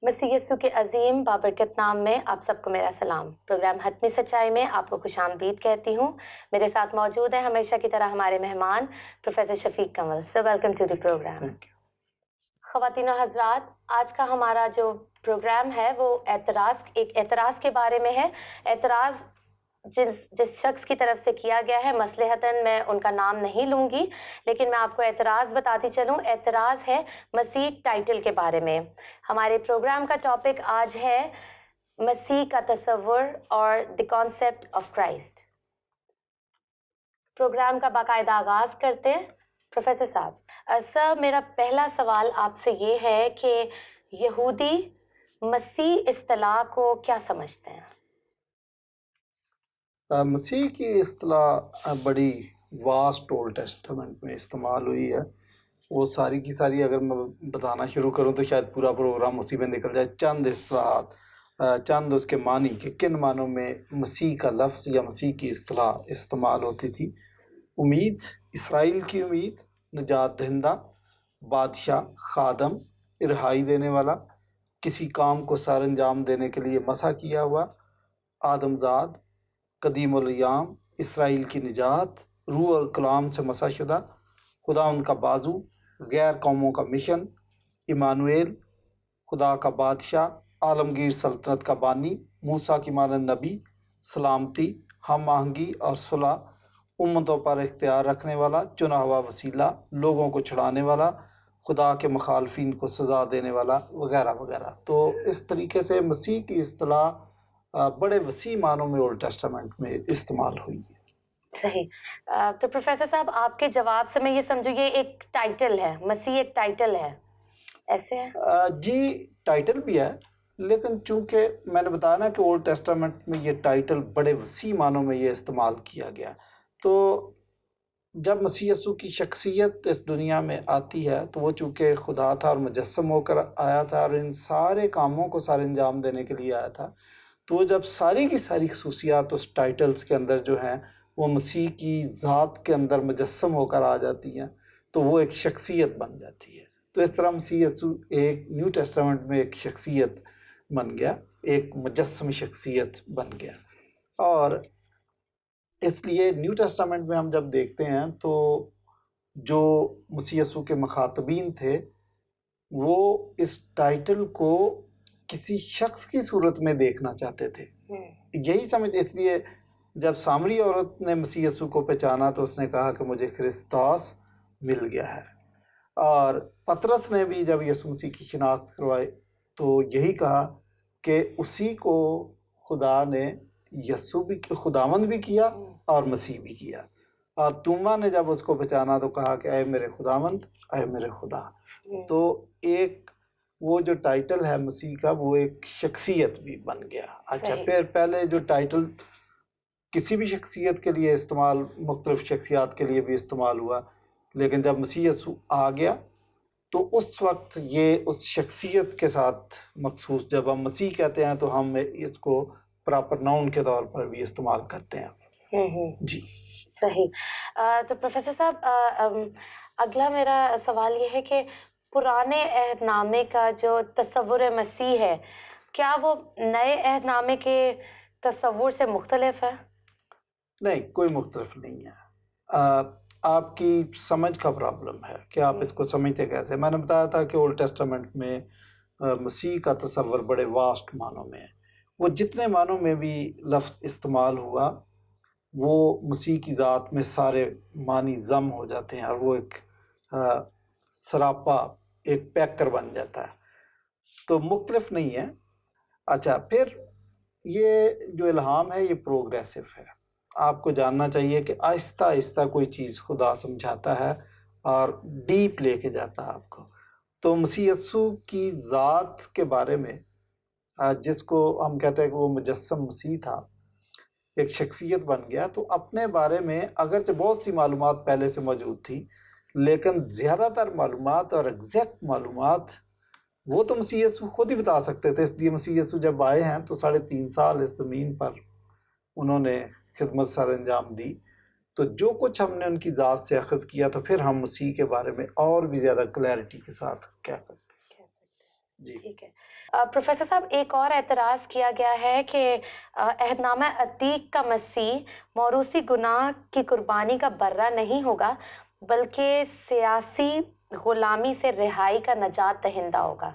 مسیح یسوع کے عظیم بابرکت نام میں آپ سب کو میرا سلام۔ پروگرام حتمی سچائی میں آپ کو خوش آمدید کہتی ہوں۔ میرے ساتھ موجود ہیں ہمیشہ کی طرح ہمارے مہمان professor Shafiq Kanwal. So welcome to the programme. خواتین و حضرات، آج کا ہمارا جو پروگرام ہے وہ ایک اعتراض کے بارے میں ہے۔ اعتراض جس شخص کی طرف سے کیا گیا ہے، مصلحتاً میں ان کا نام نہیں لوں گی، لیکن میں آپ کو اعتراض بتاتی چلوں۔ اعتراض ہے مسیح ٹائٹل کے بارے میں۔ ہمارے پروگرام کا ٹاپک آج ہے مسیح کا تصور اور the concept of Christ. Programme کا باقاعدہ آغاز کرتے ہیں۔ پروفیسر صاحب، سر، میرا پہلا سوال آپ سے یہ ہے کہ یہودی مسیح اصطلاح کو کیا سمجھتے ہیں؟ مسیح کی اصطلاح بڑی واسٹ اولڈ ٹیسٹمنٹ میں استعمال ہوئی ہے۔ وہ ساری کی ساری اگر میں بتانا شروع کروں تو شاید پورا پروگرام اسی میں نکل جائے۔ چند اصطلاحات، چند اس کے معنی کہ کن معنوں میں مسیح کا لفظ یا مسیح کی اصطلاح استعمال ہوتی تھی۔ امید، اسرائیل کی امید، نجات دہندہ، بادشاہ، خادم، رہائی دینے والا، کسی کام کو سر انجام دینے کے لیے مسح کیا ہوا، آدم زاد، قدیم الایام، اسرائیل کی نجات، روح اور کلام سے مسح شدہ، خدا ان کا بازو، غیر قوموں کا مشن، ایمانویل، خدا کا بادشاہ، عالمگیر سلطنت کا بانی، موسیٰ کی مانند نبی، سلامتی، ہم آہنگی اور صلح، امتوں پر اختیار رکھنے والا، چنا ہوا وسیلہ، لوگوں کو چھڑانے والا، خدا کے مخالفین کو سزا دینے والا، وغیرہ وغیرہ۔ تو اس طریقے سے مسیح کی اصطلاح بڑے وسیع معنوں میں اولڈ ٹیسٹمنٹ میں استعمال ہوئی ہے۔ صحیح۔ تو پروفیسر صاحب، آپ کے جواب سے میں یہ سمجھوں یہ ایک ٹائٹل ہے، مسیح ایک ٹائٹل ہے، ایسے ہے؟ جی، ٹائٹل بھی ہے، لیکن چونکہ میں نے بتایا نا کہ اولڈ ٹیسٹمنٹ میں یہ ٹائٹل بڑے وسیع معنوں میں یہ استعمال کیا گیا، تو جب مسیح یسوع کی شخصیت اس دنیا میں آتی ہے تو وہ چونکہ خدا تھا اور مجسم ہو کر آیا تھا اور ان سارے کاموں کو سر انجام دینے کے لیے آیا تھا، تو وہ جب ساری کی ساری خصوصیات اس ٹائٹلز کے اندر جو ہیں وہ مسیح کی ذات کے اندر مجسم ہو کر آ جاتی ہیں تو وہ ایک شخصیت بن جاتی ہے۔ تو اس طرح مسیح یسوع ایک نیو ٹیسٹمنٹ میں ایک شخصیت بن گیا، ایک مجسم شخصیت بن گیا۔ اور اس لیے نیو ٹیسٹمنٹ میں ہم جب دیکھتے ہیں تو جو مسیح یسوع کے مخاطبین تھے وہ اس ٹائٹل کو کسی شخص کی صورت میں دیکھنا چاہتے تھے، یہی سمجھ، اس لیے جب سامری عورت نے مسیح یسوع کو پہچانا تو اس نے کہا کہ مجھے کرسطاس مل گیا ہے، اور پطرس نے بھی جب یسوع مسیح کی شناخت کروائی تو یہی کہا کہ اسی کو خدا نے یسوع بھی خداوند بھی کیا اور مسیح بھی کیا، اور توما نے جب اس کو پہچانا تو کہا کہ اے میرے خداوند، اے میرے خدا۔ تو ایک وہ جو ٹائٹل ہے مسیح کا وہ ایک شخصیت بھی بن گیا۔ اچھا، پھر پہلے جو ٹائٹل کسی بھی شخصیت کے لیے استعمال، مختلف شخصیات کے لیے بھی استعمال ہوا، لیکن جب مسیح یسوع آ گیا تو اس وقت یہ اس شخصیت کے ساتھ مخصوص، جب ہم مسیح کہتے ہیں تو ہم اس کو پراپر ناؤن کے طور پر بھی استعمال کرتے ہیں۔ جی صحیح۔ تو پروفیسر صاحب، اگلا میرا سوال یہ ہے کہ پرانے عہد نامے کا جو تصور مسیح ہے کیا وہ نئے عہد نامے کے تصور سے مختلف ہے؟ نہیں، کوئی مختلف نہیں ہے۔ آپ کی سمجھ کا پرابلم ہے کہ آپ اس کو سمجھتے کیسے۔ میں نے بتایا تھا کہ اولڈ ٹیسٹمنٹ میں مسیح کا تصور بڑے واسٹ معنوں میں ہے۔ وہ جتنے معنوں میں بھی لفظ استعمال ہوا وہ مسیح کی ذات میں سارے معنی ضم ہو جاتے ہیں اور وہ ایک سراپا، ایک پیکر بن جاتا ہے، تو مختلف نہیں ہے۔ اچھا، پھر یہ جو الہام ہے یہ پروگریسو ہے۔ آپ کو جاننا چاہیے کہ آہستہ آہستہ کوئی چیز خدا سمجھاتا ہے اور ڈیپ لے کے جاتا ہے آپ کو۔ تو مسیح یسوع کی ذات کے بارے میں جس کو ہم کہتے ہیں کہ وہ مجسم مسیح تھا، ایک شخصیت بن گیا، تو اپنے بارے میں اگرچہ بہت سی معلومات پہلے سے موجود تھی لیکن زیادہ تر معلومات اور ایگزیکٹ معلومات وہ تو مسیح یسوع خود ہی بتا سکتے تھے۔ اس لیے مسیح یسوع جب آئے ہیں تو 3.5 سال اس زمین پر انہوں نے خدمت سر انجام دی، تو جو کچھ ہم نے ان کی ذات سے اخذ کیا تو پھر ہم مسیح کے بارے میں اور بھی زیادہ کلیئرٹی کے ساتھ کہہ سکتے ہیں۔ جی ٹھیک ہے پروفیسر صاحب، ایک اور اعتراض کیا گیا ہے کہ عہد نامہ عتیق کا مسیح موروثی گناہ کی قربانی کا برہ نہیں ہوگا، بلکہ سیاسی غلامی سے رہائی کا نجات دہندہ ہوگا۔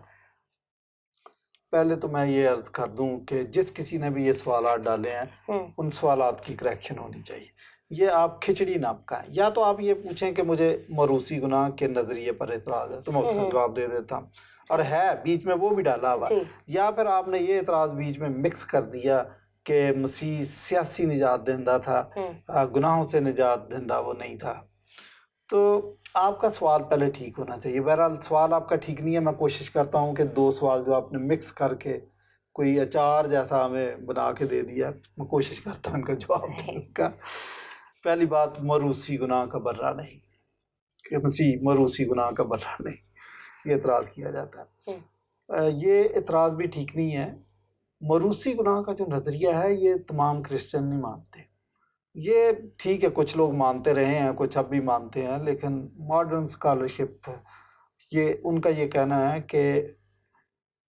پہلے تو میں یہ عرض کر دوں کہ جس کسی نے بھی یہ سوالات ڈالے ہیں ہوں ان سوالات کی کریکشن ہونی چاہیے۔ یہ آپ کھچڑی نہ پکائیں، یا تو آپ یہ پوچھیں کہ مجھے موروثی گناہ کے نظریے پر اعتراض ہے تو میں اس کا جواب دے دیتا ہوں، اور ہے بیچ میں وہ بھی ڈالا ہوا، جی یا پھر آپ نے یہ اعتراض بیچ میں مکس کر دیا کہ مسیح سیاسی نجات دہندہ تھا، گناہوں سے نجات دہندہ وہ نہیں تھا۔ تو آپ کا سوال پہلے ٹھیک ہونا چاہیے۔ بہرحال سوال آپ کا ٹھیک نہیں ہے، میں کوشش کرتا ہوں کہ دو سوال جو آپ نے مکس کر کے کوئی اچار جیسا ہمیں بنا کے دے دیا، میں کوشش کرتا ہوں ان کا جواب دینے کا۔ پہلی بات، موروثی گناہ کا برہ نہیں، کہ مسیح موروثی گناہ کا برہ نہیں، یہ اعتراض کیا جاتا ہے۔ یہ اعتراض بھی ٹھیک نہیں ہے۔ موروثی گناہ کا جو نظریہ ہے یہ تمام کرسچن نہیں مانتے۔ یہ ٹھیک ہے، کچھ لوگ مانتے رہے ہیں، کچھ اب بھی مانتے ہیں، لیکن ماڈرن اسکالرشپ یہ ان کا یہ کہنا ہے کہ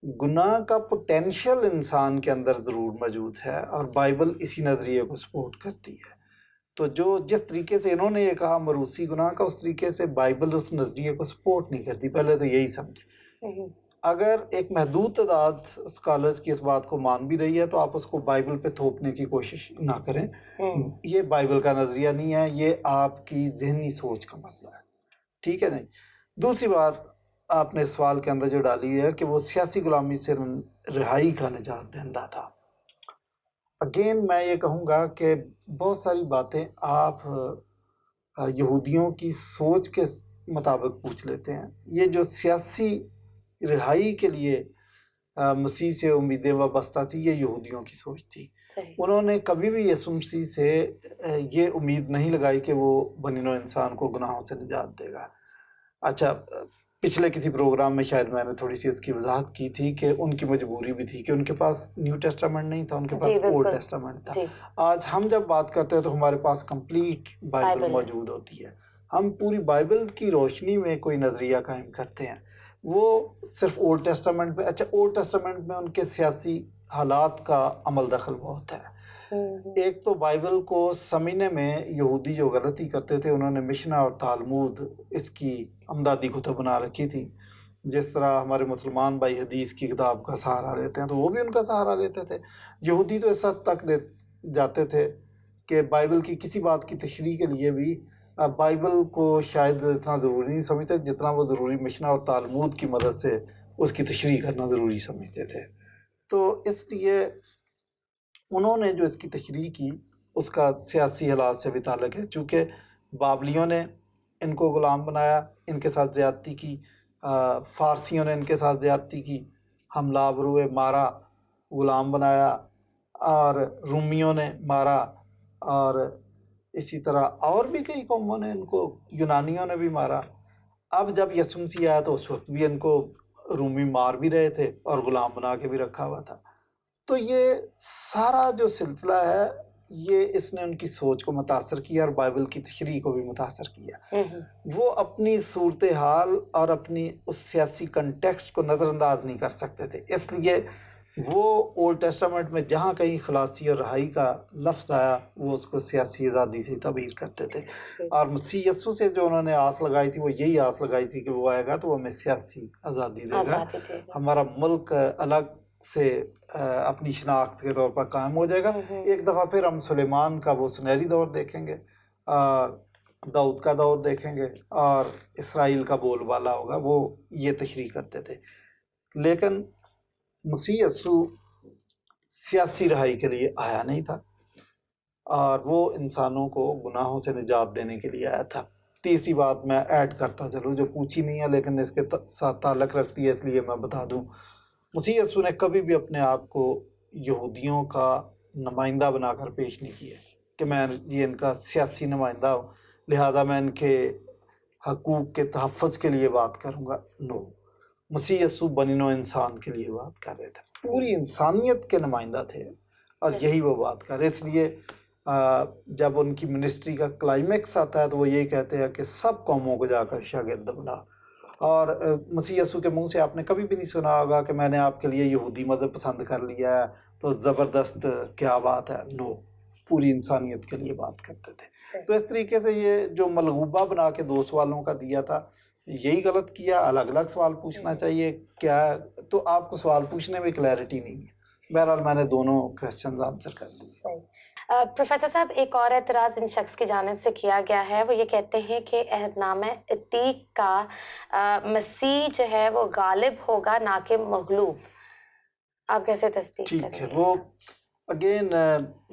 گناہ کا پوٹینشیل انسان کے اندر ضرور موجود ہے، اور بائبل اسی نظریے کو سپورٹ کرتی ہے۔ تو جس طریقے سے انہوں نے یہ کہا موروثی گناہ کا، اس طریقے سے بائبل اس نظریے کو سپورٹ نہیں کرتی۔ پہلے تو یہی سمجھیں۔ اگر ایک محدود تعداد اسکالرز کی اس بات کو مان بھی رہی ہے تو آپ اس کو بائبل پہ تھوپنے کی کوشش نہ کریں۔ یہ بائبل کا نظریہ نہیں ہے، یہ آپ کی ذہنی سوچ کا مسئلہ ہے، ٹھیک ہے نہیں۔ دوسری بات آپ نے سوال کے اندر جو ڈالی ہے کہ وہ سیاسی غلامی سے رہائی کا نجات دہندہ تھا۔ اگین میں یہ کہوں گا کہ بہت ساری باتیں آپ یہودیوں کی سوچ کے مطابق پوچھ لیتے ہیں۔ یہ جو سیاسی رہائی کے لیے مسیح سے امیدیں وابستہ تھی، یہ یہودیوں کی سوچ تھی۔ انہوں نے کبھی بھی یسوع مسیح سے یہ امید نہیں لگائی کہ وہ بنی نوع انسان کو گناہوں سے نجات دے گا۔ اچھا، پچھلے کسی پروگرام میں شاید میں نے تھوڑی سی اس کی وضاحت کی تھی کہ ان کی مجبوری بھی تھی کہ ان کے پاس نیو ٹیسٹامنٹ نہیں تھا، ان کے پاس اولڈ ٹیسٹامنٹ تھا۔ آج ہم جب بات کرتے ہیں تو ہمارے پاس کمپلیٹ بائبل موجود ہوتی ہے، ہم پوری بائبل کی روشنی میں کوئی نظریہ قائم کرتے ہیں۔ وہ صرف اولڈ ٹیسٹامنٹ میں، اچھا اولڈ ٹیسٹامنٹ میں ان کے سیاسی حالات کا عمل دخل بہت ہے۔ ایک تو بائبل کو سمجھنے میں یہودی جو غلطی کرتے تھے، انہوں نے مشنا اور تالمود اس کی امدادی کتب بنا رکھی تھی۔ جس طرح ہمارے مسلمان بھائی حدیث کی کتاب کا سہارا لیتے ہیں تو وہ بھی ان کا سہارا لیتے تھے۔ یہودی تو اس حد تک جاتے تھے کہ بائبل کی کسی بات کی تشریح کے لیے بھی بائبل کو شاید اتنا ضروری نہیں سمجھتے جتنا وہ ضروری مشنا اور تالمود کی مدد سے اس کی تشریح کرنا ضروری سمجھتے تھے۔ تو اس لیے انہوں نے جو اس کی تشریح کی اس کا سیاسی حالات سے بھی تعلق ہے، چونکہ بابلیوں نے ان کو غلام بنایا، ان کے ساتھ زیادتی کی، فارسیوں نے ان کے ساتھ زیادتی کی، حملہ آور مارا، غلام بنایا، اور رومیوں نے مارا، اور اسی طرح اور بھی کئی قوموں نے ان کو، یونانیوں نے بھی مارا۔ اب جب یسوع مسیح آیا تو اس وقت بھی ان کو رومی مار بھی رہے تھے اور غلام بنا کے بھی رکھا ہوا تھا۔ تو یہ سارا جو سلسلہ ہے یہ اس نے ان کی سوچ کو متاثر کیا اور بائبل کی تشریح کو بھی متاثر کیا۔ وہ اپنی صورتحال اور اپنی اس سیاسی کنٹیکسٹ کو نظر انداز نہیں کر سکتے تھے، اس لیے وہ اولڈ ٹیسٹامنٹ میں جہاں کہیں خلاصی اور رہائی کا لفظ آیا وہ اس کو سیاسی آزادی سے تعبیر کرتے تھے۔ اور مسیح یسوع سے جو انہوں نے آس لگائی تھی وہ یہی آس لگائی تھی کہ وہ آئے گا تو وہ ہمیں سیاسی آزادی دے گا، ہمارا ملک الگ سے اپنی شناخت کے طور پر قائم ہو جائے گا۔ ایک دفعہ پھر ہم سلیمان کا وہ سنہری دور دیکھیں گے، داؤد کا دور دیکھیں گے، اور اسرائیل کا بول بالا ہوگا۔ وہ یہ تشریح کرتے تھے، لیکن مسیح یسوع سیاسی رہائی کے لیے آیا نہیں تھا، اور وہ انسانوں کو گناہوں سے نجات دینے کے لیے آیا تھا۔ تیسری بات میں ایڈ کرتا چلوں جو پوچھی نہیں ہے لیکن اس کے ساتھ تعلق رکھتی ہے، اس لیے میں بتا دوں۔ مسیح یسوع نے کبھی بھی اپنے آپ کو یہودیوں کا نمائندہ بنا کر پیش نہیں کیا کہ میں یہ ان کا سیاسی نمائندہ ہوں لہذا میں ان کے حقوق کے تحفظ کے لیے بات کروں گا۔ نو، مسیح یسوع بنی نوع انسان کے لیے بات کر رہے تھے، پوری انسانیت کے نمائندہ تھے، اور یہی وہ بات کر رہے۔ اس لیے جب ان کی منسٹری کا کلائمیکس آتا ہے تو وہ یہی کہتے ہیں کہ سب قوموں کو جا کر شاگرد بنا، اور مسیح یسوع کے منہ سے آپ نے کبھی بھی نہیں سنا ہوگا کہ میں نے آپ کے لیے یہودی مذہب پسند کر لیا ہے تو زبردست کیا بات ہے. نو، پوری انسانیت کے لیے بات کرتے تھے. تو اس طریقے سے یہ جو ملغوبہ بنا کے 2 سوالوں کا دیا تھا، یہی غلط کیا. الگ الگ سوال پوچھنا چاہیے. کیا تو آپ کو سوال پوچھنے میں کلیئرٹی نہیں ہے. بہرحال میں نے دونوں کوسچنز آنسر کر دیے. پروفیسر صاحب، ایک اور اعتراض ان شخص کی جانب سے کیا گیا ہے. وہ یہ کہتے ہیں کہ عہد نامہ عتیق کا مسیح جو ہے وہ غالب ہوگا نہ کہ مغلوب. آپ کیسے تصدیق کریں گے؟ ٹھیک ہے. وہ اگین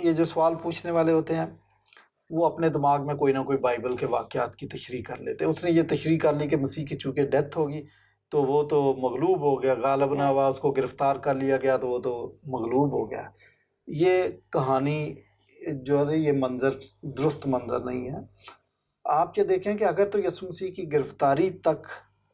یہ جو سوال پوچھنے والے ہوتے ہیں وہ اپنے دماغ میں کوئی نہ کوئی بائبل کے واقعات کی تشریح کر لیتے ہیں. اس نے یہ تشریح کر لی کہ مسیح کی چونکہ ڈیتھ ہوگی تو وہ تو مغلوب ہو گیا، غالب نہ ہوا، اس کو گرفتار کر لیا گیا تو وہ تو مغلوب ہو گیا. یہ کہانی جو ہے یہ منظر درست منظر نہیں ہے. آپ یہ دیکھیں کہ اگر تو یسوع مسیح کی گرفتاری تک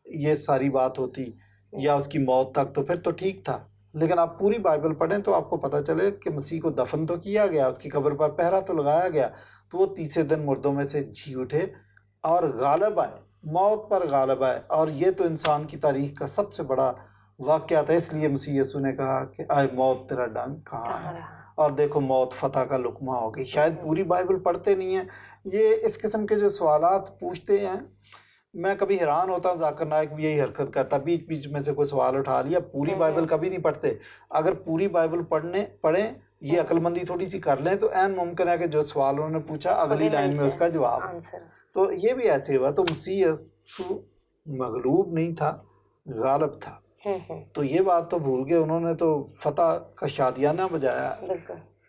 یہ ساری بات ہوتی یا اس کی موت تک تو پھر تو ٹھیک تھا. لیکن آپ پوری بائبل پڑھیں تو آپ کو پتہ چلے کہ مسیح کو دفن تو کیا گیا، اس کی قبر پر پہرا تو لگایا گیا، تو وہ تیسرے دن مردوں میں سے جی اٹھے اور غالب آئے، موت پر غالب آئے. اور یہ تو انسان کی تاریخ کا سب سے بڑا واقعہ تھا. اس لیے مسیح یسوع نے کہا کہ آئے موت تیرا ڈنک کہاں ہے، اور دیکھو موت فتح کا لقمہ ہو گئی. شاید پوری بائبل پڑھتے نہیں ہیں. یہ اس قسم کے جو سوالات پوچھتے ہیں، میں کبھی حیران ہوتا ہوں. ذاکر نائک بھی یہی حرکت کرتا، بیچ بیچ میں سے کوئی سوال اٹھا لیا. پوری بائبل کبھی نہیں پڑھتے. اگر پوری بائبل پڑھیں، یہ عقل مندی تھوڑی سی کر لیں تو عین ممکن ہے کہ جو سوال انہوں نے پوچھا اگلی لائن میں اس کا جواب. تو یہ بھی ایسے ہوا. تو مسیح یسوع مغلوب نہیں تھا، غالب تھا. تو یہ بات تو بھول گئے. انہوں نے تو فتح کا شادیانہ بجایا،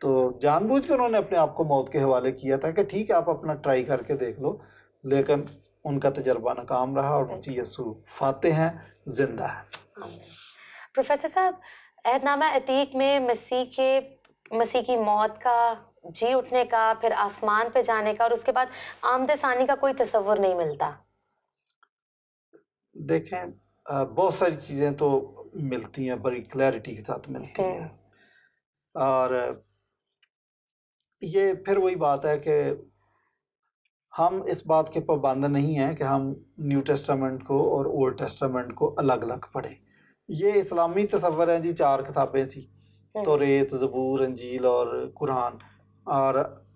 تو جان بوجھ کے انہوں نے اپنے آپ کو موت کے حوالے کیا تھا کہ ٹھیک ہے آپ اپنا ٹرائی کر کے دیکھ لو. لیکن ان کا تجربہ ناکام رہا اور مسیح یسوع فاتح ہیں، زندہ ہیں. پروفیسر صاحب، عہد نامہ عتیق میں مسیح کی موت کا، جی اٹھنے کا، پھر آسمان پہ جانے کا اور اس کے بعد آمد ثانی کا کوئی تصور نہیں ملتا. دیکھیں بہت ساری چیزیں تو ملتی ہیں، بڑی کلیئرٹی کے ساتھ ملتی ہیں. اور یہ پھر وہی بات ہے کہ ہم اس بات کے پابند نہیں ہیں کہ ہم نیو ٹیسٹامنٹ کو اور اولڈ ٹیسٹامنٹ کو الگ الگ پڑھیں. یہ اسلامی تصور ہیں جی. 4 کتابیں تھیں، توریت، زبور، انجیل اور قرآن، اور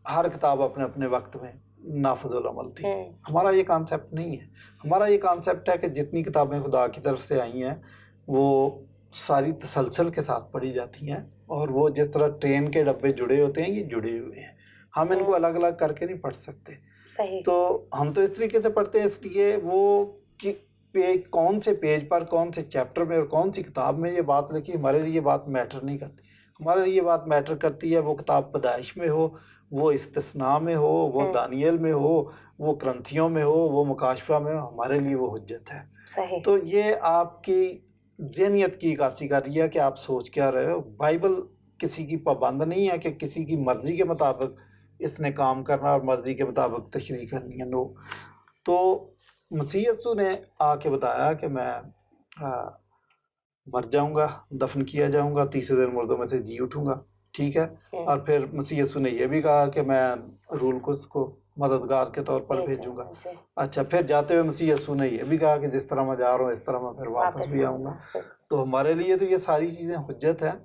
ہر کتاب اپنے اپنے وقت میں نافذ العمل تھی. ہمارا یہ کانسیپٹ نہیں ہے. ہمارا یہ کانسیپٹ ہے کہ جتنی کتابیں خدا کی طرف سے آئی ہیں وہ ساری تسلسل کے ساتھ پڑھی جاتی ہیں، اور وہ جس طرح ٹرین کے ڈبے جڑے ہوتے ہیں یہ جڑے ہوئے ہیں. ہم ان کو الگ الگ کر کے نہیں پڑھ سکتے. تو ہم تو اس طریقے سے پڑھتے ہیں. اس لیے وہ کون سے پیج پر، کون سے چیپٹر میں اور کون سی کتاب میں یہ بات لکھی، ہمارے لیے یہ بات میٹر نہیں کرتی. ہمارے لیے یہ بات میٹر کرتی ہے وہ کتاب پیدائش میں ہو، وہ استثناء میں ہو، وہ دانیل میں ہو، وہ کرنتھیوں میں ہو، وہ مکاشفہ میں ہو. ہمارے لیے وہ حجت ہے. تو یہ آپ کی ذہنیت کی عکاسی کر رہی ہے کہ آپ سوچ کیا رہے ہو. بائبل کسی کی پابند نہیں ہے کہ کسی کی مرضی کے مطابق اس نے کام کرنا اور مرضی کے مطابق تشریح کرنی ہے. نو. تو مسیح یسوع نے آ کے بتایا کہ میں مر جاؤں گا، دفن کیا جاؤں گا، تیسرے دن مردوں میں سے جی اٹھوں گا. ٹھیک ہے. اور پھر مسیح یسوع نے یہ بھی کہا کہ میں روح القدس کو مددگار کے طور پر بھیجوں گا. اچھا، پھر جاتے ہوئے مسیح یسوع نے یہ بھی کہا کہ جس طرح میں جا رہا ہوں اس طرح میں پھر واپس بھی آؤں گا. تو ہمارے لیے تو یہ ساری چیزیں حجت ہیں.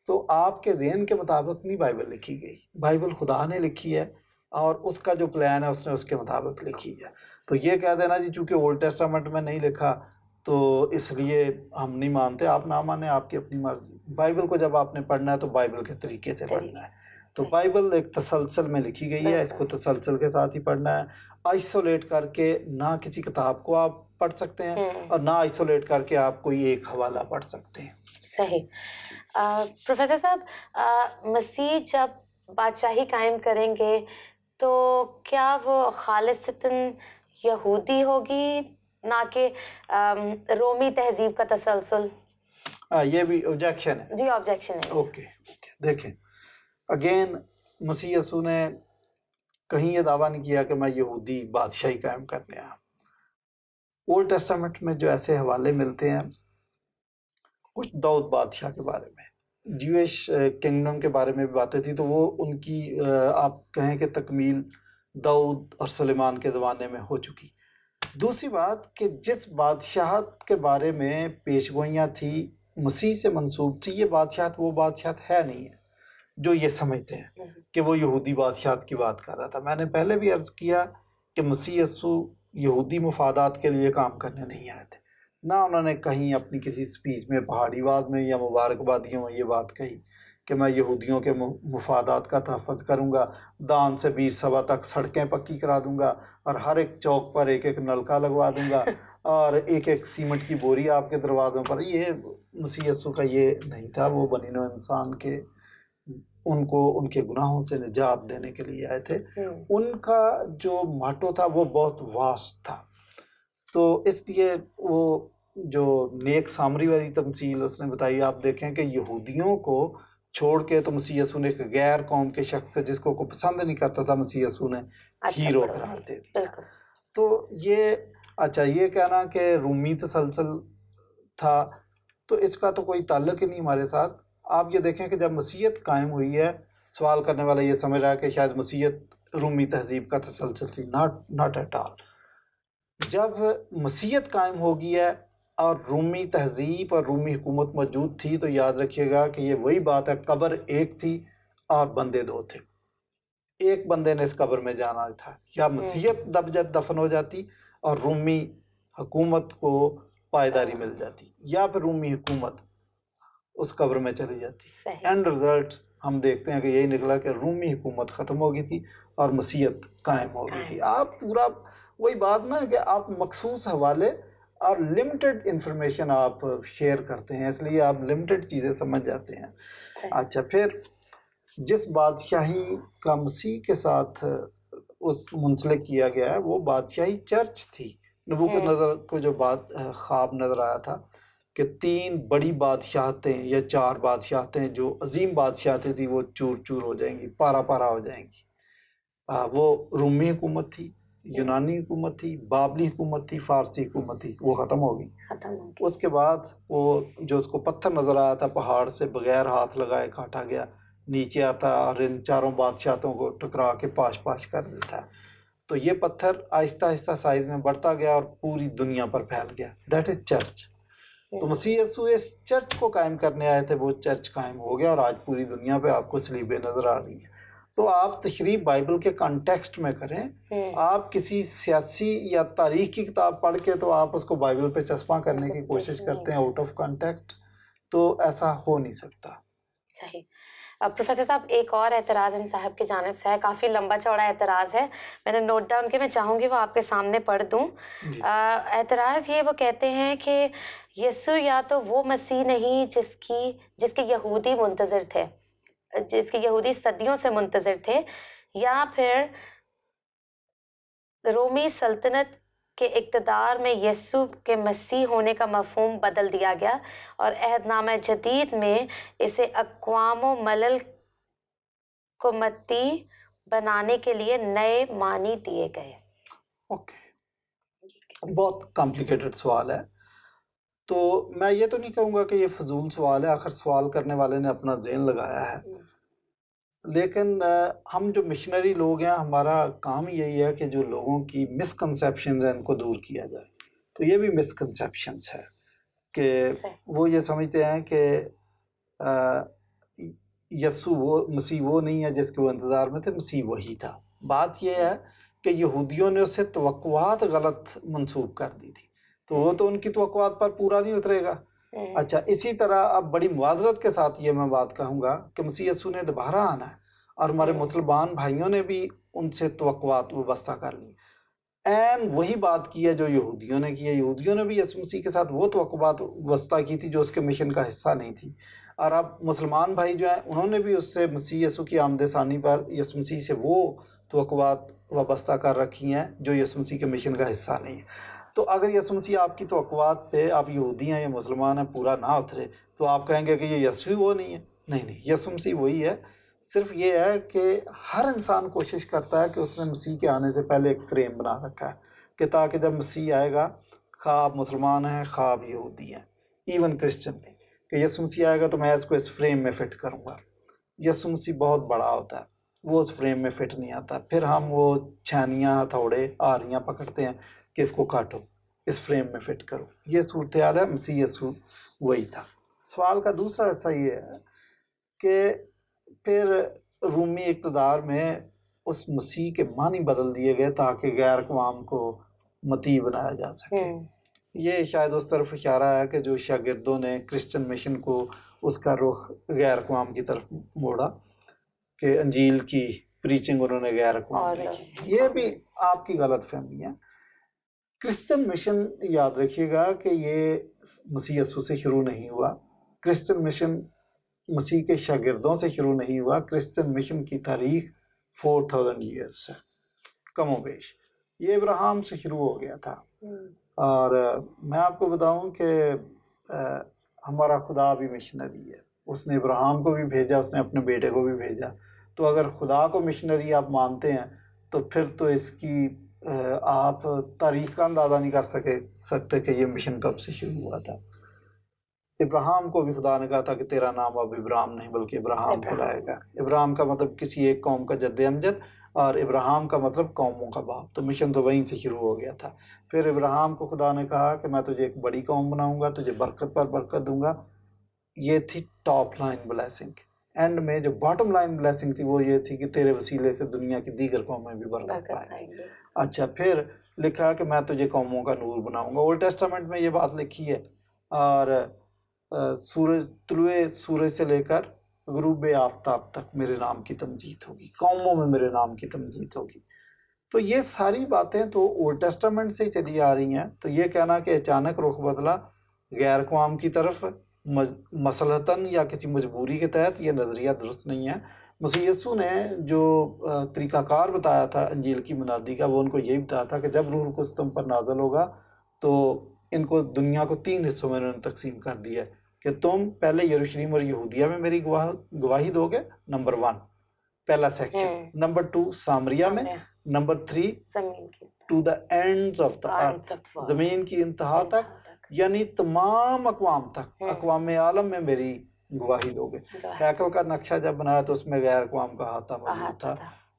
تو آپ کے ذہن کے مطابق نہیں بائبل لکھی گئی. بائبل خدا نے لکھی ہے اور اس کا جو پلان ہے اس نے اس کے مطابق لکھی ہے. تو یہ کہہ دینا جی چونکہ اولڈ ٹیسٹامنٹ میں نہیں لکھا تو اس لیے ہم نہیں مانتے، آپ نہ مانیں، آپ کی اپنی مرضی. بائبل کو جب آپ نے پڑھنا ہے تو بائبل کے طریقے سے پڑھنا ہے. تو بائبل ایک تسلسل میں لکھی گئی ہے، اس کو تسلسل کے ساتھ ہی پڑھنا ہے. آئسولیٹ کر کے نہ کسی کتاب کو آپ پڑھ سکتے ہیں اور نہ آئسولیٹ کر کے آپ کوئی ایک حوالہ پڑھ سکتے ہیں. صحیح. پروفیسر صاحب، مسیح جب بادشاہی قائم کریں گے تو کیا وہ خالصتاً یہودی ہوگی نہ کہ رومی تہذیب کا تسلسل؟ یہ بھی آبجیکشن ہے. جی آبجیکشن ہے. اوکے. دیکھیں اگین مسیح یسوع نے کہیں یہ دعویٰ نہیں کیا کہ میں یہودی بادشاہی قائم کرنے آیا. اولڈ ٹیسٹامنٹ میں جو ایسے حوالے ملتے ہیں، کچھ داؤد بادشاہ کے بارے میں، جیوش کنگڈم کے بارے میں بھی باتیں تھیں، تو وہ ان کی آپ کہیں کہ تکمیل داؤد اور سلیمان کے زمانے میں ہو چکی. دوسری بات کہ جس بادشاہت کے بارے میں پیشگوئیاں تھی مسیح سے منسوب تھی، یہ بادشاہت وہ بادشاہت ہے نہیں ہے جو یہ سمجھتے ہیں کہ وہ یہودی بادشاہت کی بات کر رہا تھا۔ میں نے پہلے بھی عرض کیا کہ مسیح یسوع یہودی مفادات کے لیے کام کرنے نہیں آئے تھے، نہ انہوں نے کہیں اپنی کسی سپیچ میں پہاڑی واد میں یا مبارکبادیوں میں یہ بات کہی کہ میں یہودیوں کے مفادات کا تحفظ کروں گا، دان سے بیج سبا تک سڑکیں پکی کرا دوں گا اور ہر ایک چوک پر ایک ایک نلکا لگوا دوں گا اور ایک ایک سیمنٹ کی بوری آپ کے دروازوں پر۔ یہ مسیح یسوع کا یہ نہیں تھا، وہ بنی نوع انسان کے ان کو ان کے گناہوں سے نجات دینے کے لیے آئے تھے۔ ان کا جو ماٹو تھا وہ بہت واسٹ تھا، تو اس لیے وہ جو نیک سامری والی تمثیل اس نے بتائی، آپ دیکھیں کہ یہودیوں کو چھوڑ کے تو مسیح یسوع نے ایک غیر قوم کے شخص کو جس کو کوئی پسند نہیں کرتا تھا مسیح یسوع نے ہیرو قرار دے دیا۔ تو یہ اچھا یہ کہنا کہ رومی تسلسل تھا تو اس کا تو کوئی تعلق ہی نہیں ہمارے ساتھ۔ آپ یہ دیکھیں کہ جب مسیحیت قائم ہوئی ہے، سوال کرنے والا یہ سمجھ رہا ہے کہ شاید مسیحیت رومی تہذیب کا تسلسل تھی، ناٹ ایٹ آل۔ جب مسیحیت قائم ہو گئی ہے اور رومی تہذیب اور رومی حکومت موجود تھی تو یاد رکھیے گا کہ یہ وہی بات ہے، قبر ایک تھی اور بندے دو تھے، ایک بندے نے اس قبر میں جانا تھا، یا مسیحیت دفن ہو جاتی اور رومی حکومت کو پائیداری مل جاتی، یا پھر رومی حکومت اس قبر میں چلی جاتی۔ اینڈ رزلٹ ہم دیکھتے ہیں کہ یہی نکلا کہ رومی حکومت ختم ہو گئی تھی اور مسیحیت قائم ہو گئی تھی۔ آپ پورا وہی بات نا کہ آپ مخصوص حوالے اور لمیٹڈ انفارمیشن آپ شیئر کرتے ہیں، اس لیے آپ لمیٹڈ چیزیں سمجھ جاتے ہیں۔ اچھا، پھر جس بادشاہی کا مسیح کے ساتھ اس منسلک کیا گیا ہے وہ بادشاہی چرچ تھی۔ نبوکدنضر کو جو خواب نظر آیا تھا کہ 3 بڑی بادشاہتیں یا 4 بادشاہتیں جو عظیم بادشاہتیں تھیں وہ چور چور ہو جائیں گی، پارا پارا ہو جائیں گی۔ وہ رومی حکومت تھی، یونانی حکومت تھی، بابلی حکومت تھی، فارسی حکومت تھی، وہ ختم ہو گئی۔ اس کے بعد وہ جو اس کو پتھر نظر آیا تھا پہاڑ سے بغیر ہاتھ لگائے کاٹا گیا، نیچے آتا اور ان 4 بادشاہتوں کو ٹکرا کے پاش پاش کر دیتا ہے۔ تو یہ پتھر آہستہ آہستہ سائز میں بڑھتا گیا اور پوری دنیا پر پھیل گیا، دیٹ از چرچ۔ تو مسیح یسوع اس چرچ کو قائم کرنے آئے تھے، وہ چرچ قائم ہو گیا اور آج پوری دنیا پہ آپ کو صلیبیں نظر آ رہی ہیں۔ تو آپ تشریح بائبل کے کانٹیکسٹ میں کریں، آپ کسی سیاسی یا تاریخ کی کتاب پڑھ کے تو آپ اس کو بائبل پہ چسپاں کرنے کی کوشش کرتے ہیں آؤٹ آف کانٹیکسٹ، تو ایسا ہو نہیں سکتا۔ صحیح۔ پروفیسر صاحب ایک اور اعتراض ان صاحب کی جانب سے ہے، کافی لمبا چوڑا اعتراض ہے، میں نے نوٹ ڈاؤن کیا، میں چاہوں گی وہ آپ کے سامنے پڑھ دوں۔ اعتراض یہ وہ کہتے ہیں کہ یسوع یا تو وہ مسیح نہیں جس کے یہودی منتظر تھے، جس کے یہودی صدیوں سے منتظر تھے، یا پھر رومی سلطنت کے اقتدار میں یسوع کے مسیح ہونے کا مفہوم بدل دیا گیا اور عہد نامہ جدید میں اسے اقوام و ملل کو متی بنانے کے لیے نئے معنی دیے گئے۔ بہت کمپلیکیٹڈ سوال ہے، تو میں یہ تو نہیں کہوں گا کہ یہ فضول سوال ہے، آخر سوال کرنے والے نے اپنا ذہن لگایا ہے، لیکن ہم جو مشنری لوگ ہیں ہمارا کام یہی ہے کہ جو لوگوں کی مسکنسیپشنز ہیں ان کو دور کیا جائے۔ تو یہ بھی مسکنسیپشنز ہے کہ وہ یہ سمجھتے ہیں کہ یسوع وہ مسیح وہ نہیں ہے جس کے وہ انتظار میں تھے، مسیح وہی تھا۔ بات یہ ہے کہ یہودیوں نے اسے توقعات غلط منسوب کر دی تھی، تو وہ تو ان کی توقعات پر پورا نہیں اترے گا۔ اچھا، اسی طرح اب بڑی معذرت کے ساتھ یہ میں بات کہوں گا کہ مسیح یسوع نے دوبارہ آنا ہے اور ہمارے مسلمان بھائیوں نے بھی ان سے توقعات وابستہ کر لی، وہی بات کی ہے جو یہودیوں نے کی ہے۔ یہودیوں نے بھی یسوع مسیح کے ساتھ وہ توقعات وابستہ کی تھی جو اس کے مشن کا حصہ نہیں تھی، اور اب مسلمان بھائی جو ہیں انہوں نے بھی اس سے مسیح یسوع کی آمد ثانی پر یسوع مسیح سے وہ توقعات وابستہ کر رکھی ہیں جو یسوع مسیح کے مشن کا حصہ نہیں ہے۔ تو اگر یسوع مسیح آپ کی توقعات پہ، آپ یہودی ہیں یا مسلمان ہیں، پورا نہ اترے تو آپ کہیں گے کہ یہ یسوع وہ نہیں ہے۔ نہیں، یسوع مسیح وہی ہے، صرف یہ ہے کہ ہر انسان کوشش کرتا ہے کہ اس نے مسیح کے آنے سے پہلے ایک فریم بنا رکھا ہے کہ تاکہ جب مسیح آئے گا، خواہ آپ مسلمان ہیں خواہ آپ یہودی ہیں، ایون کرسچن بھی، کہ یسوع مسیح آئے گا تو میں اس کو اس فریم میں فٹ کروں گا۔ یسوع مسیح بہت بڑا ہوتا ہے، وہ اس فریم میں فٹ نہیں آتا، پھر ہم وہ چھانیاں ہتھوڑے آریاں پکڑتے ہیں کہ اس کو کاٹو، اس فریم میں فٹ کرو. یہ صورتحال ہے. مسیح یسوع وہی تھا. سوال کا دوسرا حصہ یہ ہے کہ پھر رومی اقتدار میں اس مسیح کے معنی بدل دیے گئے تاکہ غیر اقوام کو مطیع بنایا جا سکے. یہ شاید اس طرف اشارہ ہے کہ جو شاگردوں نے کرسچن مشن کو اس کا رخ غیر اقوام کی طرف موڑا کہ انجیل کی پریچنگ انہوں نے غیر اقوام میں کی. یہ بھی آپ کی غلط فہمی ہے. کرسچن مشن یاد رکھیے گا کہ یہ مسیح یسوع سے شروع نہیں ہوا. کرسچن مشن مسیح کے شاگردوں سے شروع نہیں ہوا. کرسچن مشن کی تاریخ 4000 ایئرس ہے کم و بیش. یہ ابراہیم سے شروع ہو گیا تھا. اور میں آپ کو بتاؤں کہ ہمارا خدا بھی مشنری ہے. اس نے ابراہیم کو بھی بھیجا، اس نے اپنے بیٹے کو بھی بھیجا. تو اگر خدا کو مشنری آپ مانتے ہیں تو پھر تو اس کی آپ تاریخ کا اندازہ نہیں کر سکتے کہ یہ مشن کب سے شروع ہوا تھا. ابراہیم کو بھی خدا نے کہا تھا کہ تیرا نام اب ابراہیم نہیں بلکہ ابراہیم کہلائے گا. ابراہیم کا مطلب کسی ایک قوم کا جد امجد، اور ابراہیم کا مطلب قوموں کا باپ. تو مشن تو وہیں سے شروع ہو گیا تھا. پھر ابراہیم کو خدا نے کہا کہ میں تجھے ایک بڑی قوم بناؤں گا، تجھے برکت پر برکت دوں گا. یہ تھی ٹاپ لائن بلیسنگ. اینڈ میں جو باٹم لائن بلیسنگ تھی وہ یہ تھی کہ تیرے وسیلے سے دنیا کی دیگر قومیں بھی برکت پائیں گی. اچھا، پھر لکھا کہ میں تجھے قوموں کا نور بناؤں گا. اولڈ ٹیسٹامنٹ میں یہ بات لکھی ہے. اور سورج طلوع سورج سے لے کر غروب آفتاب تک میرے نام کی تمجید ہوگی، قوموں میں میرے نام کی تمجید ہوگی. تو یہ ساری باتیں تو اولڈ ٹیسٹامنٹ سے چلی آ رہی ہیں. تو یہ کہنا کہ اچانک رخ بدلا غیر اقوام کی طرف مصلحتاً یا کسی مجبوری کے تحت، یہ نظریہ درست نہیں ہے. مسیح یسوع نے جو طریقہ کار بتایا تھا انجیل کی منادی کا، وہ ان کو یہی بتایا تھا کہ جب روح القدس تم پر نازل ہوگا تو ان کو دنیا کو 3 حصوں میں انہوں نے تقسیم کر دیا کہ تم پہلے یروشلم اور یہودیہ میں میری گواہی دو گے، نمبر 1 پہلا سیکشن. نمبر 2 سامریہ میں. Number 3 to the ends of the earth, زمین کی انتہا تک، یعنی تمام اقوام تک، اقوام عالم میں میری گواہی دو گے. ہیکل کا نقشہ جب بنایا تو اس میں غیر اقوام کا احاطہ موجود تھا.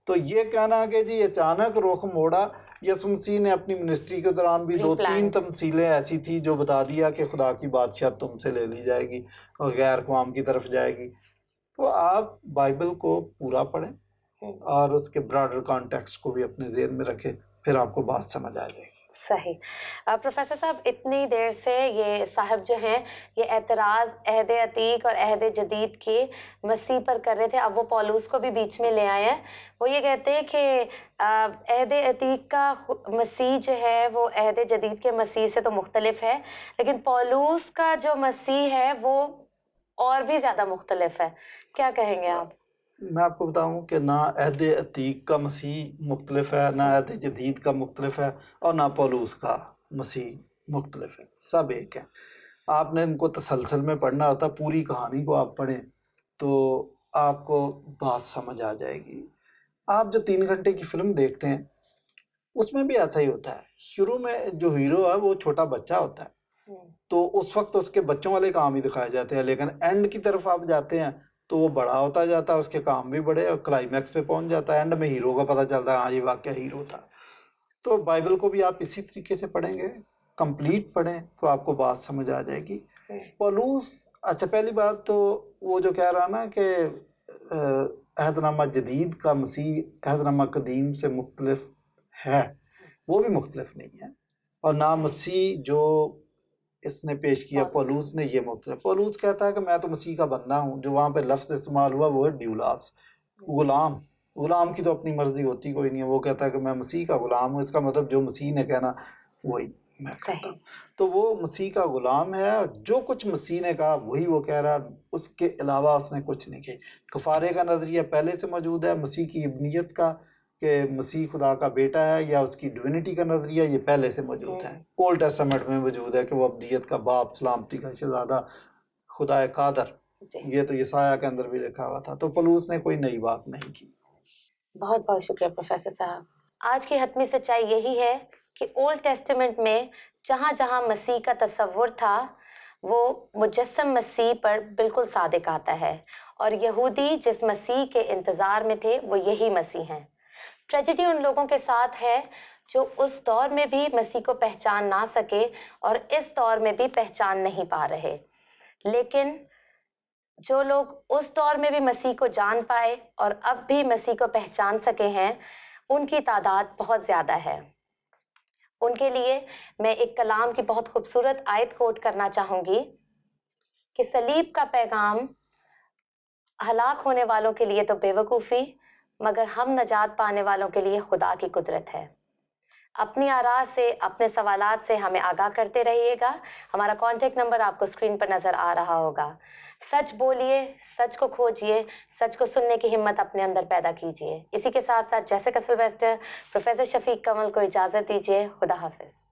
تو یہ کہنا کہ جی اچانک رخ موڑا، یسوع مسیح نے اپنی منسٹری کے دوران بھی 2-3 تمثیلیں ایسی تھی جو بتا دیا کہ خدا کی بادشاہ تم سے لے لی جائے گی اور غیر اقوام کی طرف جائے گی. تو آپ بائبل کو پورا پڑھیں اور اس کے براڈر کانٹیکسٹ کو بھی اپنے ذہن میں رکھیں، پھر آپ کو بات سمجھ آ جائے گی. صحیح. پروفیسر صاحب، اتنی دیر سے یہ صاحب جو ہیں یہ اعتراض عہد عتیق اور عہد جدید کے مسیح پر کر رہے تھے. اب وہ پولوس کو بھی بیچ میں لے آئے ہیں. وہ یہ کہتے ہیں کہ عہد عتیق کا مسیح جو ہے وہ عہد جدید کے مسیح سے تو مختلف ہے، لیکن پولوس کا جو مسیح ہے وہ اور بھی زیادہ مختلف ہے. کیا کہیں گے آپ؟ میں آپ کو بتاؤں کہ نہ عہد عتیق کا مسیح مختلف ہے، نہ عہد جدید کا مختلف ہے، اور نہ پولوس کا مسیح مختلف ہے. سب ایک ہیں. آپ نے ان کو تسلسل میں پڑھنا ہوتا. پوری کہانی کو آپ پڑھیں تو آپ کو بات سمجھ آ جائے گی. آپ جو 3 گھنٹے کی فلم دیکھتے ہیں اس میں بھی ایسا ہی ہوتا ہے. شروع میں جو ہیرو ہے وہ چھوٹا بچہ ہوتا ہے تو اس وقت اس کے بچوں والے کام ہی دکھائے جاتے ہیں، لیکن اینڈ کی طرف آپ جاتے ہیں تو وہ بڑا ہوتا جاتا ہے، اس کے کام بھی بڑے، اور کلائمیکس پہ پہنچ جاتا ہے. اینڈ میں ہیرو کا پتہ چلتا ہے ہاں یہ واقعہ ہیرو تھا. تو بائبل کو بھی آپ اسی طریقے سے پڑھیں گے، کمپلیٹ پڑھیں تو آپ کو بات سمجھ آ جائے گی. پولوس، اچھا پہلی بات تو وہ جو کہہ رہا نا کہ عہد نامہ جدید کا مسیح عہد نامہ قدیم سے مختلف ہے، وہ بھی مختلف نہیں ہے. اور نہ مسیح جو اس نے پیش کیا پولوس نے یہ مختلف. پولوس کہتا ہے کہ میں تو مسیح کا بندہ ہوں. جو وہاں پہ لفظ استعمال ہوا وہ ہے ڈیولاس، غلام. غلام کی تو اپنی مرضی ہوتی کوئی نہیں ہے. وہ کہتا ہے کہ میں مسیح کا غلام ہوں. اس کا مطلب جو مسیح نے کہنا وہی میں کہتا ہوں. تو وہ مسیح کا غلام ہے، اور جو کچھ مسیح نے کہا وہی وہ کہہ رہا، اس کے علاوہ اس نے کچھ نہیں کہا. کفارے کا نظریہ پہلے سے موجود ہے. مسیح کی ابنیت کا کہ مسیح خدا کا بیٹا ہے یا اس کی ڈیوینٹی کا نظریہ یہ پہلے سے موجود ہے. اولڈ ٹیسٹامنٹ میں موجود ہے کہ وہ ابدیت کا باپ، سلامتی کا شہزادہ، خدا قادر. یہ تو یسایہ کے اندر بھی لکھا ہوا تھا. تو پولوس نے کوئی نئی بات نہیں کی. بہت بہت شکریہ پروفیسر صاحب. آج کی حتمی سچائی یہی ہے کہ اولڈ ٹیسٹمنٹ میں جہاں جہاں مسیح کا تصور تھا وہ مجسم مسیح پر بالکل صادق آتا ہے، اور یہودی جس مسیح کے انتظار میں تھے وہ یہی مسیح ہیں. ٹریجڈی ان لوگوں کے ساتھ ہے جو اس دور میں بھی مسیح کو پہچان نہ سکے اور اس دور میں بھی پہچان نہیں پا رہے، لیکن جو لوگ اس دور میں بھی مسیح کو جان پائے اور اب بھی مسیح کو پہچان سکے ہیں، ان کی تعداد بہت زیادہ ہے۔ ان کے لیے میں ایک کلام کی بہت خوبصورت آیت کوٹ کرنا چاہوں گی کہ صلیب کا پیغام ہلاک ہونے والوں کے لیے تو بے وقوفی، مگر ہم نجات پانے والوں کے لیے خدا کی قدرت ہے۔ اپنی آراء سے، اپنے سوالات سے ہمیں آگاہ کرتے رہیے گا۔ ہمارا کانٹیکٹ نمبر آپ کو اسکرین پر نظر آ رہا ہوگا۔ سچ بولیے، سچ کو کھوجیے، سچ کو سننے کی ہمت اپنے اندر پیدا کیجیے۔ اسی کے ساتھ ساتھ جیسے سلویسٹر، پروفیسر شفیق کنول کو اجازت دیجیے۔ خدا حافظ۔